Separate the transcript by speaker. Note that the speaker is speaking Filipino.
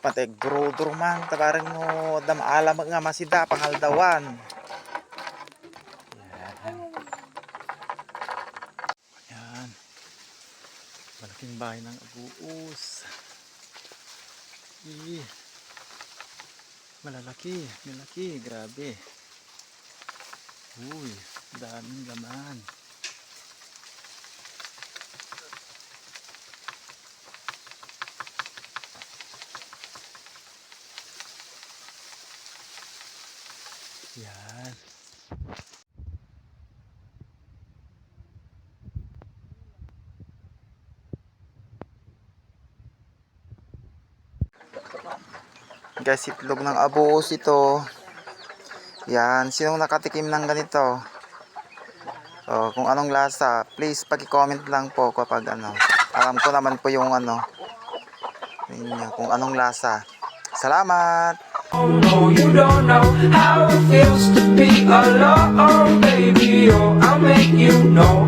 Speaker 1: patek bro man tabarang mo dam alam nga masida pangaldawan. Yan. Malaking bahay ng abuus. Malaki, grabe. Uy, daming laman. Yan. Guys, itlog ng abuos ito. Yan, sinong nakatikim ng ganito? Kung anong lasa, please paki-comment lang po kapag ano. Alam ko naman po yung ano, kung anong lasa. Salamat!
Speaker 2: Oh no, you don't know how it feels to be alone, baby. Oh, I'll make you know.